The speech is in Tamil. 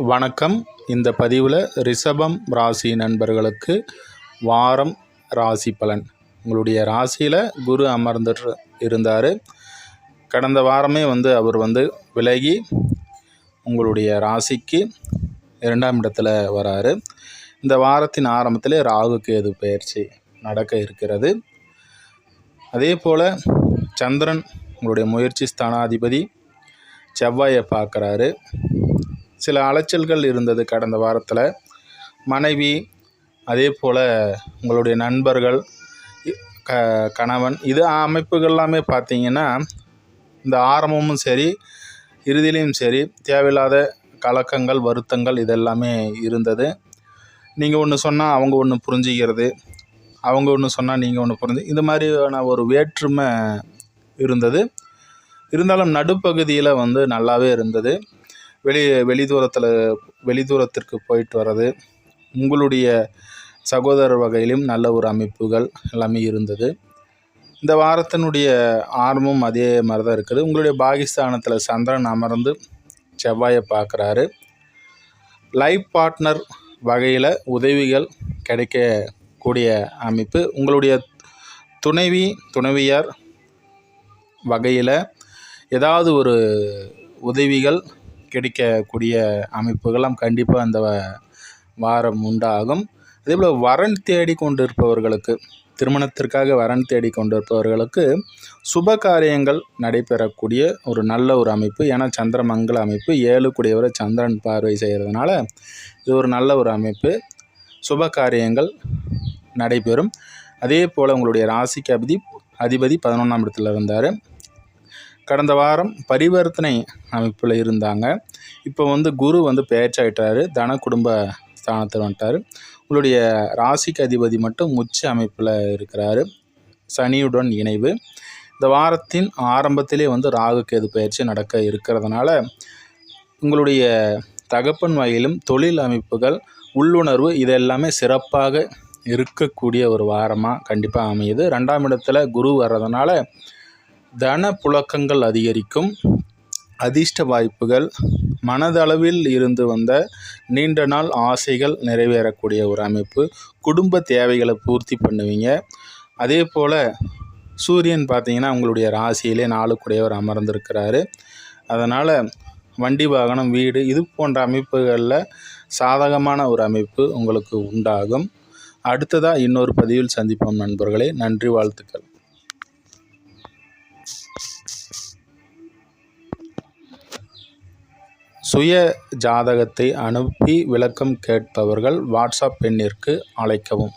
வணக்கம். இந்த பதிவில் ரிஷபம் ராசி நண்பர்களுக்கு வாரம் ராசி பலன். உங்களுடைய ராசியில் குரு அமர்ந்துட்டு இருந்தார். கடந்த வாரமே அவர் விலகி உங்களுடைய ராசிக்கு 2ஆம் இடத்துல வராரு. இந்த வாரத்தின் ஆரம்பத்தில் ராகு கேது பயிற்சி நடக்க இருக்கிறது. அதே போல் சந்திரன் உங்களுடைய முயற்சி ஸ்தானாதிபதி செவ்வாயை பார்க்குறாரு. சில அலைச்சல்கள் இருந்தது கடந்த வாரத்தில். மனைவி, அதே போல் உங்களுடைய நண்பர்கள், கணவன், இது அமைப்புகள் எல்லாமே பார்த்திங்கன்னா இந்த ஆரம்பமும் சரி இறுதியிலையும் சரி தேவையில்லாத கலக்கங்கள், வருத்தங்கள் இதெல்லாமே இருந்தது. நீங்கள் ஒன்று சொன்னால் அவங்க ஒன்று புரிஞ்சிக்கிறது, அவங்க ஒன்று சொன்னால் நீங்கள் ஒன்று இந்த மாதிரியான ஒரு வேற்றுமை இருந்தது. இருந்தாலும் நடுப்பகுதியில் நல்லாவே இருந்தது. வெளிதூரத்திற்கு போயிட்டு வர்றது, உங்களுடைய சகோதரர் வகையிலும் நல்ல ஒரு அமைப்புகள் எல்லாமே இருந்தது. இந்த வாரத்தினுடைய ஆரம்பம் அதே மாதிரி தான் இருக்குது. உங்களுடைய பாகிஸ்தானத்தில் சந்திரன் அமர்ந்து செவ்வாயை பார்க்குறாரு. லைஃப் பார்ட்னர் வகையில் உதவிகள் கிடைக்கக்கூடிய அமைப்பு. உங்களுடைய துணைவியார் வகையில் ஏதாவது ஒரு உதவிகள் கிடைக்கக்கூடிய அமைப்புகள்லாம் கண்டிப்பாக அந்த வாரம் உண்டாகும். அதேபோல் வரன் தேடி கொண்டிருப்பவர்களுக்கு, திருமணத்திற்காக வரன் தேடி கொண்டிருப்பவர்களுக்கு சுப காரியங்கள் நடைபெறக்கூடிய ஒரு நல்ல ஒரு அமைப்பு. ஏன்னா சந்திரமங்கல அமைப்பு, 7 கூடியவரை சந்திரன் பார்வை செய்கிறதுனால இது ஒரு நல்ல ஒரு அமைப்பு. சுப காரியங்கள் நடைபெறும். அதே போல் உங்களுடைய ராசிக்கு அதிபதி 11ஆம் இடத்துல இருந்தார். கடந்த வாரம் பரிவர்த்தனை அமைப்பில் இருந்தாங்க. இப்போ குரு பெயர்ச்சாயிட்டார், தன குடும்ப ஸ்தானத்தில் வந்துட்டார். உங்களுடைய ராசிக்கு அதிபதி மட்டும் உச்ச அமைப்பில் இருக்கிறாரு, சனியுடன் இணைவு. இந்த வாரத்தின் ஆரம்பத்திலே ராகு கேது பயிற்சி நடக்க இருக்கிறதுனால உங்களுடைய தகப்பன் வகையிலும் தொழில் அமைப்புகள், உள்ளுணர்வு இதெல்லாமே சிறப்பாக இருக்கக்கூடிய ஒரு வாரமாக கண்டிப்பாக அமையுது. 2ஆம் இடத்துல குரு வர்றதுனால தன புழக்கங்கள் அதிகரிக்கும். அதிர்ஷ்ட வாய்ப்புகள், மனதளவில் இருந்து வந்த நீண்ட நாள் ஆசைகள் நிறைவேறக்கூடிய ஒரு அமைப்பு. குடும்ப தேவைகளை பூர்த்தி பண்ணுவீங்க. அதே போல் சூரியன் பார்த்திங்கன்னா உங்களுடைய ராசியிலே 4 கூடியவர் அமர்ந்திருக்கிறாரு. அதனால் வண்டி வாகனம், வீடு இது போன்ற அமைப்புகளில் சாதகமான ஒரு அமைப்பு உங்களுக்கு உண்டாகும். அடுத்ததாக இன்னொரு பதிவில் சந்திப்போம் நண்பர்களே. நன்றி, வாழ்த்துக்கள். சுய ஜாதகத்தை அனுப்பி விளக்கம் கேட்பவர்கள் வாட்ஸ்அப் எண்ணிற்கு அழைக்கவும்.